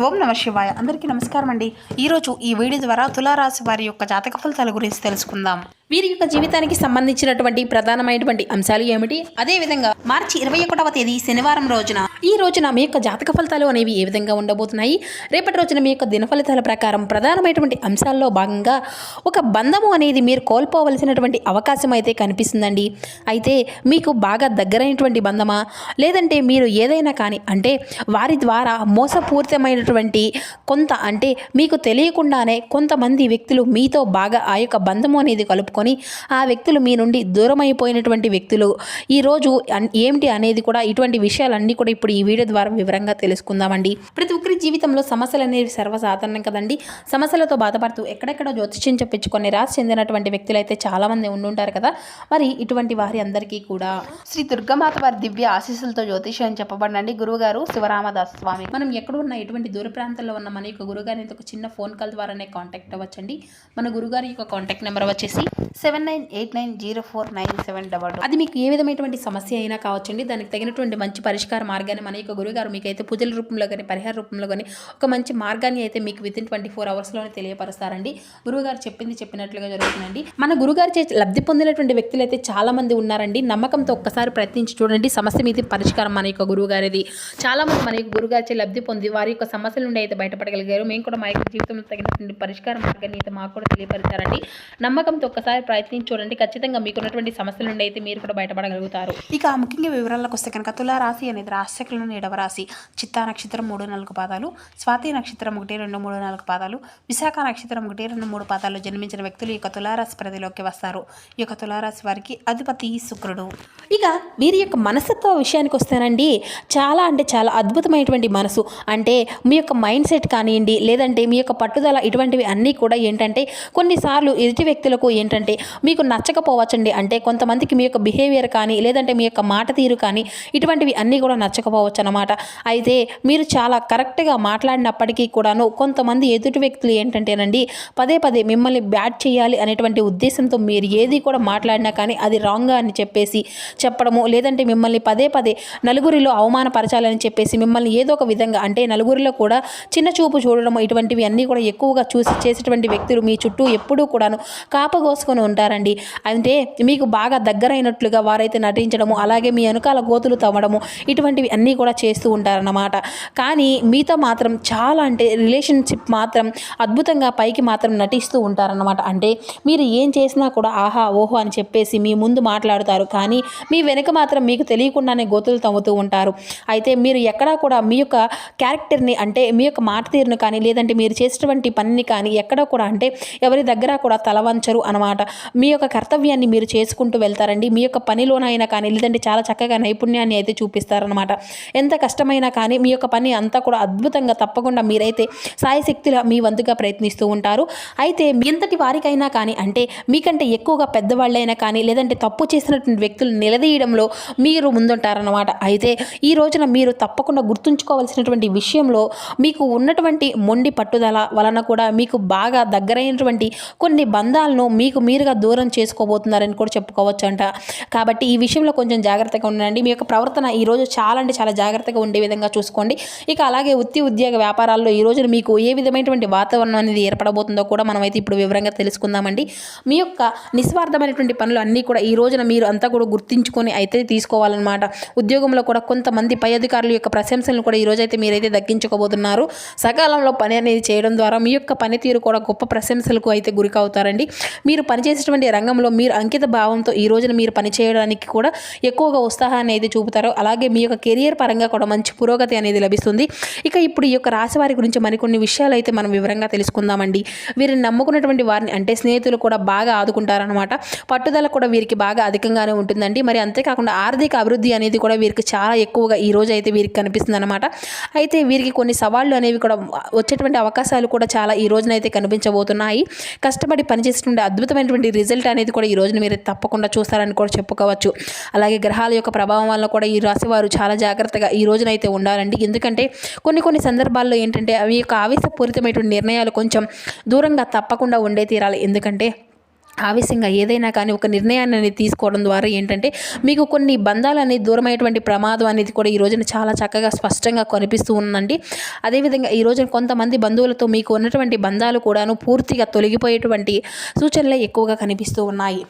ఓం నమ శివాయ. అందరికీ నమస్కారం అండి. ఈరోజు ఈ వీడియో ద్వారా తులారాశి వారి యొక్క జాతక ఫలితాల గురించి తెలుసుకుందాం. వీరి యొక్క జీవితానికి సంబంధించినటువంటి ప్రధానమైనటువంటి అంశాలు ఏమిటి, అదేవిధంగా మార్చి 21వ తేదీ శనివారం రోజున ఈ రోజున మీ యొక్క జాతక ఫలితాలు అనేవి ఏ విధంగా ఉండబోతున్నాయి, రేపటి రోజున మీ యొక్క దిన ఫలితాల ప్రకారం ప్రధానమైనటువంటి అంశాల్లో భాగంగా ఒక బంధము అనేది మీరు కోల్పోవలసినటువంటి అవకాశం అయితే కనిపిస్తుందండి. అయితే మీకు బాగా దగ్గరైనటువంటి బంధమా, లేదంటే మీరు ఏదైనా కానీ అంటే వారి ద్వారా మోసపూరితమైనటువంటి కొంత అంటే మీకు తెలియకుండానే కొంతమంది వ్యక్తులు మీతో బాగా ఆ యొక్క బంధము అనేది కలుపుకొని ఆ వ్యక్తులు మీ నుండి దూరం అయిపోయినటువంటి వ్యక్తులు ఈరోజు ఏమిటి అనేది కూడా ఇటువంటి విషయాలన్నీ కూడా ఇప్పుడు ఈ వీడియో ద్వారా వివరంగా తెలుసుకుందామండి. ప్రతి ఒక్కరి జీవితంలో సమస్యలు అనేవి సర్వసాధారణం కదండి. సమస్యలతో బాధపడుతూ ఎక్కడెక్కడ జ్యోతిష్యం చెప్పించుకొని రాసి చెందినటువంటి వ్యక్తులు అయితే చాలా మంది ఉండుంటారు కదా. మరి ఇటువంటి వారి అందరికీ కూడా శ్రీ దుర్గామాత వారి దివ్య ఆశీస్సులతో జ్యోతిష్యం చెప్పబడినండి గురువుగారు శివరామదాస్ స్వామి. మనం ఎక్కడ ఉన్న ఎటువంటి దూర ప్రాంతాల్లో ఉన్న మన యొక్క గురుగారిని ఒక చిన్న ఫోన్ కాల్ ద్వారానే కాంటాక్ట్ అవ్వచ్చండి. మన గురుగారి యొక్క కాంటాక్ట్ నెంబర్ వచ్చేసి 7989049722. అది మీకు ఏ విధమైనటువంటి సమస్య అయినా కావచ్చండి. దానికి తగినటువంటి మంచి పరిష్కార మార్గాన్ని మన యొక్క గురుగారు మీకు అయితే పూజల రూపంలో కానీ పరిహార రూపంలో కానీ ఒక మంచి మార్గాన్ని అయితే మీకు వితిన్ 24 అవర్స్లోనే తెలియపరుస్తారండి. గురువుగారు చెప్పినట్లుగా జరుగుతుందండి. మన గురుగారు చేసి లబ్ధి పొందినటువంటి వ్యక్తులు అయితే చాలా మంది ఉన్నారండి. నమ్మకంతో ఒక్కసారి ప్రయత్నించి చూడండి, సమస్య మీద పరిష్కారం మన యొక్క గురువుగారిది. చాలా మంది మన యొక్క గురుగారిచే లబ్ధి పొంది వారి యొక్క సమస్యల నుండి అయితే బయటపడగలిగారు. మేము కూడా మా యొక్క జీవితంలో తగినటువంటి పరిష్కార మార్గాన్ని అయితే మాకు కూడా తెలియపరిచారండి. నమ్మకంతో ఒక్కసారి ప్రయత్నించి చూడండి, ఖచ్చితంగా మీకున్నటువంటి సమస్యల నుండి అయితే మీరు కూడా బయటపడగలుగుతారు. ఇక ముఖ్యంగా వివరాలకు వస్తే కనుక తులారాశి అనేది రాశిచక్రంలోని 7వ రాశి. చిత్తా నక్షత్రం 3-4 పాదాలు, స్వాతి నక్షత్రం 1-2-3-4 పాదాలు, విశాఖ నక్షత్రం 1-2-3 పాదాలు జన్మించిన వ్యక్తులు ఈ యొక్క తులారాశి పరిధిలోకి వస్తారు. ఈ యొక్క తులారాశి వారికి అధిపతి శుక్రుడు. ఇక వీరి యొక్క మనస్తత్వ విషయానికి వస్తేనండి, చాలా అంటే చాలా అద్భుతమైనటువంటి మనసు. అంటే మీ యొక్క మైండ్ సెట్ కానివ్వండి, లేదంటే మీ యొక్క పట్టుదల, ఇటువంటివి అన్నీ కూడా ఏంటంటే కొన్నిసార్లు ఎదుటి వ్యక్తులకు ఏంటంటే మీకు నచ్చకపోవచ్చండి. అంటే కొంతమందికి మీ యొక్క బిహేవియర్ కానీ, లేదంటే మీ యొక్క మాట తీరు కానీ ఇటువంటివి అన్నీ కూడా నచ్చకపోవచ్చు అన్నమాట. అయితే మీరు చాలా కరెక్ట్గా మాట్లాడినప్పటికీ కూడాను కొంతమంది ఎదుటి వ్యక్తులు ఏంటంటేనండి పదే మిమ్మల్ని బ్యాడ్ చేయాలి అనేటువంటి ఉద్దేశంతో మీరు ఏది కూడా మాట్లాడినా కానీ అది రాంగ్గా అని చెప్పేసి చెప్పడము, లేదంటే మిమ్మల్ని పదే నలుగురిలో అవమానపరచాలని చెప్పేసి మిమ్మల్ని ఏదో ఒక విధంగా అంటే నలుగురిలో కూడా చిన్న చూపు చూడడము, ఇటువంటివి అన్నీ కూడా ఎక్కువగా చూసి చేసేటువంటి వ్యక్తులు మీ చుట్టూ ఎప్పుడూ కూడాను కాపగోసుకొని ఉంటారండి. అంటే మీకు బాగా దగ్గరైనట్లుగా వారైతే నటించడము, అలాగే మీ వెనకాల గోతులు తవ్వడము, ఇటువంటివి అన్నీ కూడా చేస్తూ ఉంటారన్నమాట. కానీ మీతో మాత్రం చాలా అంటే రిలేషన్షిప్ మాత్రం అద్భుతంగా పైకి మాత్రం నటిస్తూ ఉంటారన్నమాట. అంటే మీరు ఏం చేసినా కూడా ఆహా ఓహో అని చెప్పేసి మీ ముందు మాట్లాడుతారు, కానీ మీ వెనుక మాత్రం మీకు తెలియకుండానే గోతులు తవ్వుతూ ఉంటారు. అయితే మీరు ఎక్కడా కూడా మీ యొక్క క్యారెక్టర్ని అంటే మీ యొక్క మాట తీరును కానీ, లేదంటే మీరు చేసేటువంటి పనిని కానీ ఎక్కడా కూడా అంటే ఎవరి దగ్గర కూడా తలవంచరు అనమాట. మీ యొక్క కర్తవ్యాన్ని మీరు చేసుకుంటూ వెళ్తారండి. మీ యొక్క పనిలోనైనా కానీ, లేదంటే చాలా చక్కగా నైపుణ్యాన్ని అయితే చూపిస్తారనమాట. ఎంత కష్టమైనా కానీ మీ యొక్క పని అంతా కూడా అద్భుతంగా తప్పకుండా మీరైతే సాయశక్తిగా మీ వంతుగా ప్రయత్నిస్తూ ఉంటారు. అయితే ఎంతటి వారికైనా కానీ అంటే మీకంటే ఎక్కువగా పెద్దవాళ్ళైనా కానీ, లేదంటే తప్పు చేసినటువంటి వ్యక్తులు నిలదీయడంలో మీరు ముందుంటారనమాట. అయితే ఈ రోజున మీరు తప్పకుండా గుర్తుంచుకోవాల్సినటువంటి విషయంలో మీకు ఉన్నటువంటి మొండి పట్టుదల వలన కూడా మీకు బాగా దగ్గరైనటువంటి కొన్ని బంధాలను మీకు మీరుగా దూరం చేసుకోబోతున్నారని కూడా చెప్పుకోవచ్చు అంట. కాబట్టి ఈ విషయంలో కొంచెం జాగ్రత్తగా ఉండండి. మీ యొక్క ప్రవర్తన ఈరోజు చాలా అంటే చాలా జాగ్రత్తగా ఉండే విధంగా చూసుకోండి. ఇక అలాగే ఉద్యోగ వ్యాపారాల్లో ఈ రోజున మీకు ఏ విధమైనటువంటి వాతావరణం అనేది ఏర్పడబోతుందో కూడా మనమైతే ఇప్పుడు వివరంగా తెలుసుకుందామండి. మీ యొక్క నిస్వార్థమైనటువంటి పనులు అన్నీ కూడా ఈ రోజున మీరు అంతా కూడా గుర్తించుకొని అయితే తీసుకోవాలన్నమాట. ఉద్యోగంలో కూడా కొంతమంది పై అధికారుల యొక్క ప్రశంసలను కూడా ఈ రోజైతే మీరైతే దక్కించుకోబోతున్నారు. సకాలంలో పని అనేది చేయడం ద్వారా మీ యొక్క పనితీరు కూడా గొప్ప ప్రశంసలకు అయితే గురికవుతారండి. మీరు పనిచేసేటువంటి రంగంలో మీరు అంకిత భావంతో ఈ రోజున మీరు పనిచేయడానికి కూడా ఎక్కువగా ఉత్సాహాన్ని అయితే చూపుతారు. అలాగే మీ యొక్క కెరియర్ పరంగా కూడా మంచి పురోగతి అనేది లభిస్తుంది. ఇక ఇప్పుడు ఈ యొక్క రాశి వారి గురించి మరికొన్ని విషయాలు అయితే మనం వివరంగా తెలుసుకుందామండి. వీరిని నమ్ముకున్నటువంటి వారిని అంటే స్నేహితులు కూడా బాగా ఆదుకుంటారనమాట. పట్టుదల కూడా వీరికి బాగా అధికంగానే ఉంటుందండి. మరి అంతేకాకుండా ఆర్థిక అభివృద్ధి అనేది కూడా వీరికి చాలా ఎక్కువగా ఈ రోజు అయితే వీరికి కనిపిస్తుంది అనమాట. అయితే వీరికి కొన్ని సవాళ్లు అనేవి కూడా వచ్చేటువంటి అవకాశాలు కూడా చాలా ఈ రోజునైతే కనిపించబోతున్నాయి. కష్టపడి పనిచేసేటువంటి అద్భుతమైనటువంటి రిజల్ట్ అనేది కూడా ఈ రోజున మీరు తప్పకుండా చూస్తారని కూడా చెప్పుకోవచ్చు. అలాగే గ్రహాల యొక్క ప్రభావం వల్ల కూడా ఈ రాశి వారు చాలా జాగ్రత్తగా ఈ రోజునైతే ఉండాలండి. ఎందుకంటే కొన్ని సందర్భాల్లో ఏంటంటే అవి యొక్క ఆవేశపూరితమైనటువంటి నిర్ణయాలు కొంచెం దూరంగా తప్పకుండా ఉండే తీరాలి. ఎందుకంటే ఆవేశంగా ఏదైనా కానీ ఒక నిర్ణయాన్ని అనేది తీసుకోవడం ద్వారా ఏంటంటే మీకు కొన్ని బంధాలు అనేది దూరమైనటువంటి ప్రమాదం అనేది కూడా ఈ రోజున చాలా చక్కగా స్పష్టంగా కనిపిస్తూ ఉందండి. అదేవిధంగా ఈ రోజున కొంతమంది బంధువులతో మీకు ఉన్నటువంటి బంధాలు కూడాను పూర్తిగా తొలగిపోయేటువంటి సూచనలే ఎక్కువగా కనిపిస్తూ ఉన్నాయి.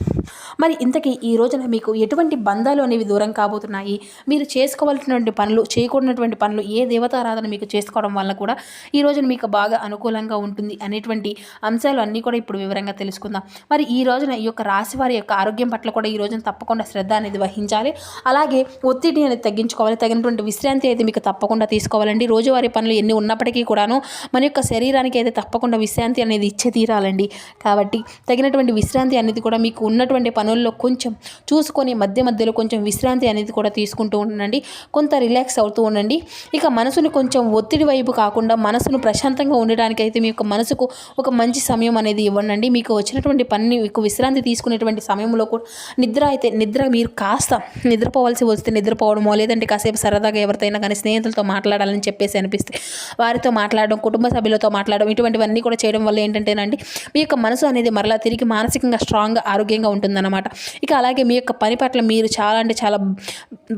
మరి ఇంతకీ ఈ రోజున మీకు ఎటువంటి బంధాలు అనేవి దూరం కాబోతున్నాయి, మీరు చేసుకోవాల్సినటువంటి పనులు, చేయకూడనటువంటి పనులు, ఏ దేవతారాధన మీకు చేసుకోవడం వల్ల కూడా ఈ రోజున మీకు బాగా అనుకూలంగా ఉంటుంది అనేటువంటి అంశాలు అన్నీ కూడా ఇప్పుడు వివరంగా తెలుసుకుందాం. మరి ఈ రోజున ఈ యొక్క రాశి వారి యొక్క ఆరోగ్యం పట్ల కూడా ఈ రోజున తప్పకుండా శ్రద్ధ అనేది వహించాలి. అలాగే ఒత్తిడి అనేది తగ్గించుకోవాలి. తగినటువంటి విశ్రాంతి అయితే మీకు తప్పకుండా తీసుకోవాలండి. రోజువారీ పనులు ఎన్ని ఉన్నప్పటికీ కూడాను మన యొక్క శరీరానికి అయితే తప్పకుండా విశ్రాంతి అనేది ఇచ్చే తీరాలండి. కాబట్టి తగినటువంటి విశ్రాంతి అనేది కూడా మీకు ఉన్నటువంటి పనుల్లో కొంచెం చూసుకొని మధ్య మధ్యలో కొంచెం విశ్రాంతి అనేది కూడా తీసుకుంటూ ఉండండి. కొంత రిలాక్స్ అవుతూ ఉండండి. ఇక మనసుని కొంచెం ఒత్తిడి వైపు కాకుండా మనసును ప్రశాంతంగా ఉండడానికి అయితే మీ యొక్క మనసుకు ఒక మంచి సమయం అనేది ఇవ్వండి. మీకు వచ్చినటువంటి పనిని మీకు విశ్రాంతి తీసుకునేటువంటి సమయంలో కూడా నిద్ర మీరు కాస్త నిద్రపోవాల్సి వస్తే నిద్రపోవడమో, లేదంటే కాసేపు సరదాగా ఎవరితోనైనా కానీ స్నేహితులతో మాట్లాడాలని చెప్పేసి అనిపిస్తే వారితో మాట్లాడడం, కుటుంబ సభ్యులతో మాట్లాడడం, ఇటువంటివన్నీ కూడా చేయడం వల్ల ఏంటంటేనండి మీ యొక్క మనసు అనేది మరలా తిరిగి మానసికంగా స్ట్రాంగ్గా ఆరోగ్యంగా ఉంటుందన్నమాట. ఇక అలాగే మీ యొక్క పని పట్ల మీరు చాలా అంటే చాలా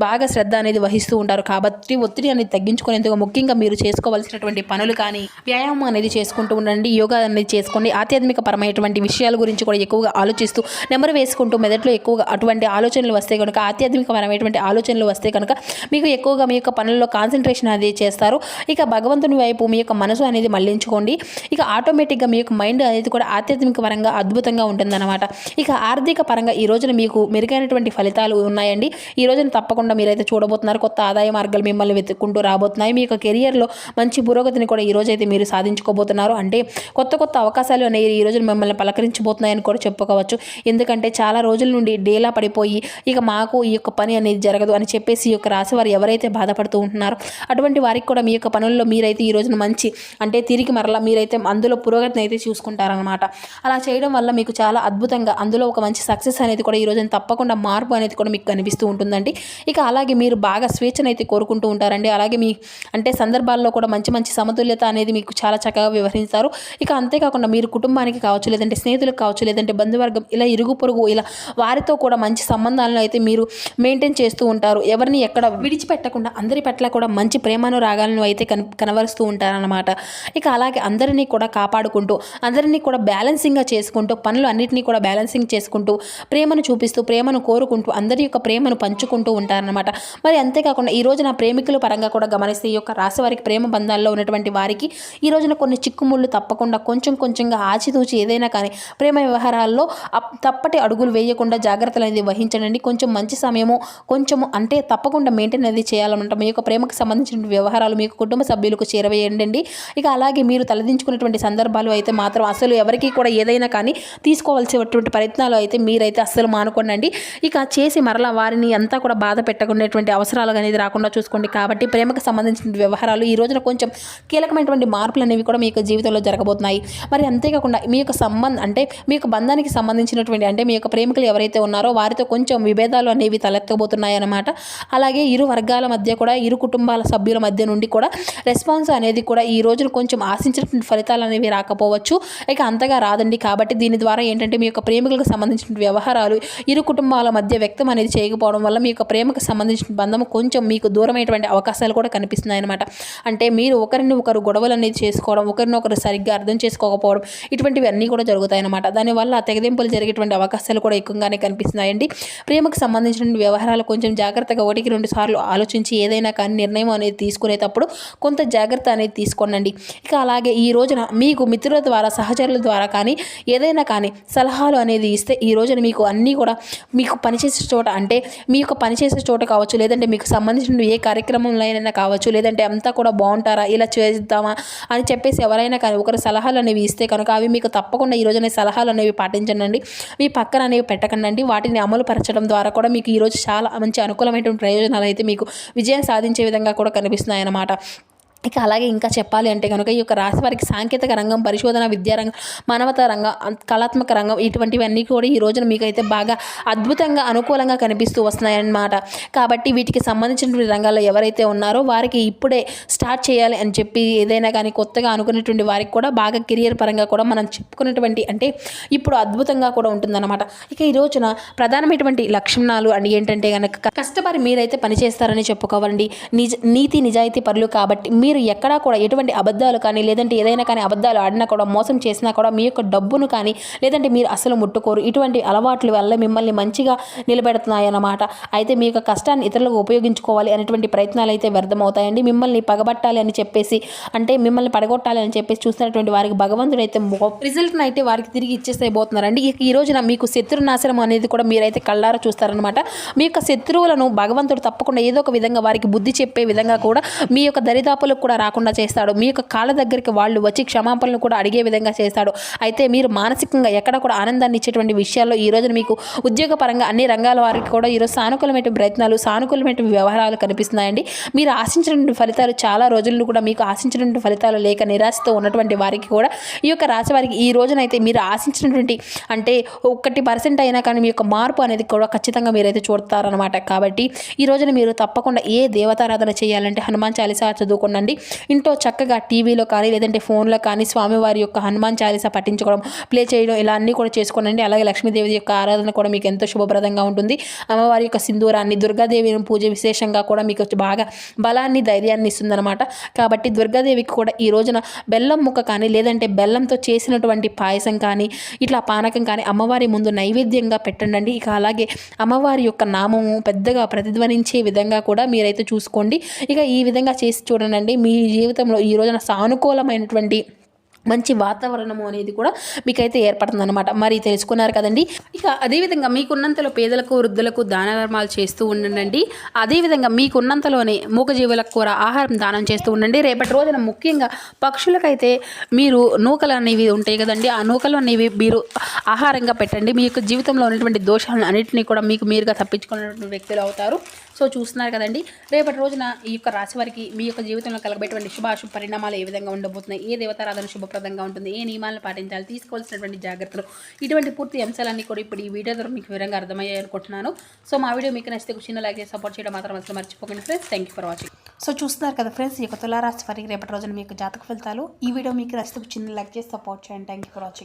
బాగా శ్రద్ధ అనేది వహిస్తూ ఉంటారు. కాబట్టి ఒత్తిడి అనేది తగ్గించుకునేందుకు ముఖ్యంగా మీరు చేసుకోవాల్సినటువంటి పనులు కానీ వ్యాయామం అనేది చేసుకుంటూ ఉండండి. యోగా అనేది చేసుకోండి. ఆధ్యాత్మిక పరమైనటువంటి విషయాల గురించి కూడా ఎక్కువగా ఆలోచిస్తూ నెమరు వేసుకుంటూ మెదట్లో ఎక్కువగా అటువంటి ఆలోచనలు వస్తే కనుక, ఆధ్యాత్మికపరమైనటువంటి ఆలోచనలు వస్తే కనుక మీకు ఎక్కువగా మీ యొక్క పనుల్లో కాన్సన్ట్రేషన్ అనేది చేస్తారు. ఇక భగవంతుని వైపు మీ యొక్క మనసు అనేది మళ్లించుకోండి. ఇక ఆటోమేటిక్గా మీ యొక్క మైండ్ అనేది కూడా ఆధ్యాత్మిక పరంగా అద్భుతంగా ఉంటుందన్నమాట. ఇక ఆర్థిక పరంగా ఈ రోజున మీకు మెరుగైనటువంటి ఫలితాలు ఉన్నాయండి. ఈ రోజున తప్పకుండా మీరైతే చూడబోతున్నారు. కొత్త ఆదాయ మార్గాలు మిమ్మల్ని వెతుక్కుంటూ రాబోతున్నాయి. మీ యొక్క కెరియర్లో మంచి పురోగతిని కూడా ఈ రోజైతే మీరు సాధించుకోబోతున్నారు. అంటే కొత్త కొత్త అవకాశాలు అనేవి ఈ రోజున మిమ్మల్ని పలకరించబోతున్నాయని కూడా చెప్పుకోవచ్చు. ఎందుకంటే చాలా రోజుల నుండి డేలా పడిపోయి ఇక మాకు ఈ యొక్క పని అనేది జరగదు అని చెప్పేసి ఈ యొక్క రాశి వారు ఎవరైతే బాధపడుతూ ఉంటున్నారో అటువంటి వారికి కూడా మీ యొక్క పనుల్లో మీరైతే ఈ రోజున మంచి అంటే తిరిగి మరలా మీరైతే అందులో పురోగతిని అయితే చూసుకుంటారనమాట. అలా చేయడం వల్ల మీకు చాలా అద్భుతంగా అందులో ఒక మంచి సక్సెస్ అనేది కూడా ఈ రోజున తప్పకుండా మార్పు అనేది కూడా మీకు కనిపిస్తూ ఉంటుందండి. ఇక అలాగే మీరు బాగా స్వేచ్ఛను అయితే కోరుకుంటూ ఉంటారండి. అలాగే మీ అంటే సందర్భాల్లో కూడా మంచి మంచి సమతుల్యత అనేది మీకు చాలా చక్కగా వ్యవహరిస్తారు. ఇక అంతేకాకుండా మీరు కుటుంబానికి కావచ్చు, లేదంటే స్నేహితులకు కావచ్చు, లేదంటే బంధువర్గం ఇలా ఇరుగు పొరుగు ఇలా వారితో కూడా మంచి సంబంధాలను అయితే మీరు మెయింటైన్ చేస్తూ ఉంటారు. ఎవరిని ఎక్కడ విడిచిపెట్టకుండా అందరి పట్ల కూడా మంచి ప్రేమను రాగాలను అయితే కనబరుస్తూ ఉంటారనమాట. ఇక అలాగే అందరినీ కూడా కాపాడుకుంటూ అందరినీ కూడా బ్యాలెన్సింగ్గా చేసుకుంటూ పనులు అన్నింటినీ కూడా బ్యాలెన్సింగ్ చేసుకుంటూ ప్రేమను చూపిస్తూ ప్రేమను కోరుకుంటూ అందరి యొక్క ప్రేమను పంచుకుంటూ ఉంటారనమాట. మరి అంతేకాకుండా ఈ రోజున ప్రేమికుల పరంగా కూడా గమనిస్తే ఈ యొక్క రాశి వారికి ప్రేమ బంధాల్లో ఉన్నటువంటి వారికి ఈ రోజున కొన్ని చిక్కుముళ్ళు తప్పకుండా కొంచెం కొంచెంగా ఆచితూచి ఏదైనా కానీ ప్రేమ వ్యవహారాల్లో తప్పటి అడుగులు వేయకుండా జాగ్రత్తలు అనేది వహించండి. కొంచెం మంచి సమయము కొంచెము అంటే తప్పకుండా మెయింటైన్ అనేది చేయాలన్నమాట. మీ యొక్క ప్రేమకు సంబంధించిన వ్యవహారాలు మీకు కుటుంబ సభ్యులకు చేరవేయండి. ఇక అలాగే మీరు తలదించుకునేటువంటి సందర్భాలు అయితే మాత్రం అసలు ఎవరికి కూడా ఏదైనా కానీ తీసుకోవాల్సినటువంటి ప్రయత్నాలు అయితే మీరైతే అస్సలు మానుకోండి. ఇక చేసి మరలా వారిని అంతా కూడా బాధ పెట్టకుండేటువంటి అవసరాలు అనేది రాకుండా చూసుకోండి. కాబట్టి ప్రేమకు సంబంధించిన వ్యవహారాలు ఈ రోజున కొంచెం కీలకమైనటువంటి మార్పులు అనేవి కూడా మీ యొక్క జీవితంలో జరగబోతున్నాయి. మరి అంతేకాకుండా మీ యొక్క అంటే మీ యొక్క బంధానికి సంబంధించినటువంటి అంటే మీ యొక్క ప్రేమికులు ఎవరైతే ఉన్నారో వారితో కొంచెం విభేదాలు అనేవి తలెత్తబోతున్నాయి అన్నమాట. అలాగే ఇరు వర్గాల మధ్య కూడా ఇరు కుటుంబాల సభ్యుల మధ్య నుండి కూడా రెస్పాన్స్ అనేది కూడా ఈ రోజున కొంచెం ఆశించినటువంటి ఫలితాలు అనేవి రాకపోవచ్చు. ఇక అంతగా రాదండి. కాబట్టి దీని ద్వారా ఏంటంటే మీ యొక్క ప్రేమికులకు సంబంధించిన వ్యవహారాలు ఇరు కుటుంబాల మధ్య వ్యక్తం అనేది చేయకపోవడం వల్ల మీ యొక్క ప్రేమకు సంబంధించిన బంధం కొంచెం మీకు దూరమైనటువంటి అవకాశాలు కూడా కనిపిస్తున్నాయి అనమాట. అంటే మీరు ఒకరిని ఒకరు గొడవలు అనేది చేసుకోవడం, ఒకరినొకరు సరిగ్గా అర్థం చేసుకోకపోవడం ఇటువంటివి అన్నీ కూడా జరుగుతాయి అన్నమాట. దానివల్ల తెగదెంపులు జరిగేటువంటి అవకాశాలు కూడా ఎక్కువగానే కనిపిస్తున్నాయండి. ప్రేమకు సంబంధించిన వ్యవహారాలు కొంచెం జాగ్రత్తగా 1-2 సార్లు ఆలోచించి ఏదైనా కానీ నిర్ణయం అనేది తీసుకునేటప్పుడు కొంత జాగ్రత్త అనేది తీసుకోండి. ఇక అలాగే ఈ రోజున మీకు మిత్రుల ద్వారా సహచరుల ద్వారా కానీ ఏదైనా కానీ సలహాలు అనేది ఇస్తే ఈ రోజున మీకు అన్నీ కూడా మీకు పనిచేసే చోట అంటే మీ యొక్క పనిచేసే చోట కావచ్చు, లేదంటే మీకు సంబంధించిన ఏ కార్యక్రమంలో అయినా కావచ్చు, లేదంటే అంతా కూడా బాగుంటారా ఇలా చేద్దామా అని చెప్పేసి ఎవరైనా కానీ ఒకరు సలహాలు అనేవి ఇస్తే కనుక అవి మీకు తప్పకుండా ఈ రోజున సలహాలు అనేవి పాటించండి. మీ పక్కన అనేవి పెట్టకండి. వాటిని అమలు పరచడం ద్వారా కూడా మీకు ఈరోజు చాలా మంచి అనుకూలమైనటువంటి ప్రయోజనాలు అయితే మీకు విజయం సాధించే విధంగా కూడా కనిపిస్తున్నాయి అన్నమాట. ఇక అలాగే ఇంకా చెప్పాలి అంటే కనుక ఈ యొక్క రాశి వారికి సాంకేతిక రంగం, పరిశోధన, విద్యారంగం, మానవతా రంగం, కళాత్మక రంగం ఇటువంటివన్నీ కూడా ఈ రోజున మీకైతే బాగా అద్భుతంగా అనుకూలంగా కనిపిస్తూ వస్తున్నాయన్నమాట. కాబట్టి వీటికి సంబంధించినటువంటి రంగాల్లో ఎవరైతే ఉన్నారో వారికి ఇప్పుడే స్టార్ట్ చేయాలి అని చెప్పి ఏదైనా కానీ కొత్తగా అనుకునేటువంటి వారికి కూడా బాగా కెరియర్ పరంగా కూడా మనం చెప్పుకున్నటువంటి అంటే ఇప్పుడు అద్భుతంగా కూడా ఉంటుందన్నమాట. ఇక ఈ రోజున ప్రధానమైనటువంటి లక్షణాలు అండ్ ఏంటంటే కనుక కష్టపడి మీరైతే పనిచేస్తారని చెప్పుకోవాలండి. నీతి నిజాయితీ పరులు కాబట్టి మీరు ఎక్కడా కూడా ఎటువంటి అబద్ధాలు కానీ లేదంటే ఏదైనా కానీ అబద్ధాలు ఆడినా కూడా మోసం చేసినా కూడా మీ యొక్క డబ్బును కానీ లేదంటే మీరు అసలు ముట్టుకోరు. ఇటువంటి అలవాట్ల వల్ల మిమ్మల్ని మంచిగా నిలబెడుతున్నాయన్నమాట. అయితే మీ యొక్క కష్టాన్ని ఇతరులకు ఉపయోగించుకోవాలి అనేటువంటి ప్రయత్నాలు అయితే వ్యర్థమవుతాయండి. మిమ్మల్ని పగబట్టాలి అని చెప్పేసి అంటే మిమ్మల్ని పడగొట్టాలి అని చెప్పేసి చూస్తున్నటువంటి వారికి భగవంతుడు అయితే రిజల్ట్ని అయితే వారికి తిరిగి ఇచ్చేసేయబోతున్నారండి. ఈ రోజున మీకు శత్రునాశనం అనేది కూడా మీరైతే కళ్ళారా చూస్తారనమాట. మీ యొక్క శత్రువులను భగవంతుడు తప్పకుండా ఏదో ఒక విధంగా వారికి బుద్ధి చెప్పే విధంగా కూడా మీ యొక్క దరిదాపులకు కూడా రాకుండా చేస్తాడు. మీ యొక్క కాళ్ళ దగ్గరికి వాళ్ళు వచ్చి క్షమాపణలు కూడా అడిగే విధంగా చేస్తాడు. అయితే మీరు మానసికంగా ఎక్కడ కూడా ఆనందాన్ని ఇచ్చేటువంటి విషయాల్లో ఈ రోజున మీకు ఉద్యోగపరంగా అన్ని రంగాల వారికి కూడా ఈరోజు సానుకూలమైన ప్రయత్నాలు, సానుకూలమైన వ్యవహారాలు కనిపిస్తున్నాయండి. మీరు ఆశించినటువంటి ఫలితాలు చాలా రోజుల్లో కూడా మీకు ఆశించినటువంటి ఫలితాలు లేక నిరాశతో ఉన్నటువంటి వారికి కూడా ఈ యొక్క రాశి వారికి ఈ రోజునైతే మీరు ఆశించినటువంటి అంటే 1% అయినా కానీ మీ యొక్క మార్పు అనేది కూడా ఖచ్చితంగా మీరైతే చూడతారనమాట. కాబట్టి ఈ రోజున మీరు తప్పకుండా ఏ దేవతారాధన చేయాలంటే హనుమాన్ చాలీసా చదువుకోండి. ఇంట్లో చక్కగా టీవీలో కానీ లేదంటే ఫోన్లో కానీ స్వామివారి యొక్క హనుమాన్ చాలీసా పఠించుకోవడం, ప్లే చేయడం ఇలా అన్నీ కూడా చేసుకోనండి. అలాగే లక్ష్మీదేవి యొక్క ఆరాధన కూడా మీకు ఎంతో శుభప్రదంగా ఉంటుంది. అమ్మవారి యొక్క సింధూరాన్ని, దుర్గాదేవిని పూజ విశేషంగా కూడా మీకు బాగా బలాన్ని, ధైర్యాన్ని ఇస్తుందన్నమాట. కాబట్టి దుర్గాదేవికి కూడా ఈ రోజున బెల్లం ముక్క కానీ లేదంటే బెల్లంతో చేసినటువంటి పాయసం కానీ ఇట్లా పానకం కానీ అమ్మవారి ముందు నైవేద్యంగా పెట్టండి. ఇక అలాగే అమ్మవారి యొక్క నామము పెద్దగా ప్రతిధ్వనించే విధంగా కూడా మీరైతే చూసుకోండి. ఇక ఈ విధంగా చేసి చూడండి. మీ జీవితంలో ఈ రోజున సానుకూలమైనటువంటి మంచి వాతావరణము అనేది కూడా మీకైతే ఏర్పడుతుందన్నమాట. మరి తెలుసుకున్నారు కదండి. ఇక అదేవిధంగా మీకున్నంతలో పేదలకు, వృద్ధులకు దాన ధర్మాలు చేస్తూ ఉండండి. అదేవిధంగా మీకున్నంతలోనే మూగజీవులకు కూడా ఆహారం దానం చేస్తూ ఉండండి. రేపటి రోజున ముఖ్యంగా పక్షులకైతే మీరు నూకలు అనేవి ఉంటాయి కదండి, ఆ నూకలు అనేవి మీరు ఆహారంగా పెట్టండి. మీ యొక్క జీవితంలో ఉన్నటువంటి దోషాలను అన్నింటినీ కూడా మీకు మీరుగా తప్పించుకున్నటువంటి వ్యక్తులు అవుతారు. సో చూస్తున్నారు కదండి, రేపటి రోజున ఈ యొక్క రాశి వారికి మీ యొక్క జీవితంలో కలగబెటువంటి శుభాశుభ పరిణామాలు ఏ విధంగా ఉండబోతున్నాయి, ఏ దేవతారాధన శుభప్రదంగా ఉంటుంది, ఏ నియమాలను పాటించాలి, తీసుకోవాల్సినటువంటి జాగ్రత్తలు, ఇటువంటి పూర్తి అంశాలన్నీ కూడా ఇప్పుడు ఈ వీడియో ద్వారా మీకు వివరంగా అర్థమయ్యాయి అనుకుంటున్నాను. సో మా వీడియో మీకు నచ్చితే చిన్న లైక్ చేసి సపోర్ట్ చేయడం మాత్రం అసలు మర్చిపోకండి friends. Thank you for watching. So చూస్తున్నారు కదా ఫ్రెండ్స్, ఈ యొక్క తులారాశి వారికి రేపటి రోజున మీకు జాతక ఫలితాలు. ఈ వీడియో మీకు నచ్చితే చిన్న లైక్ చేసి సపోర్ట్ చేయండి. Thank you for watching.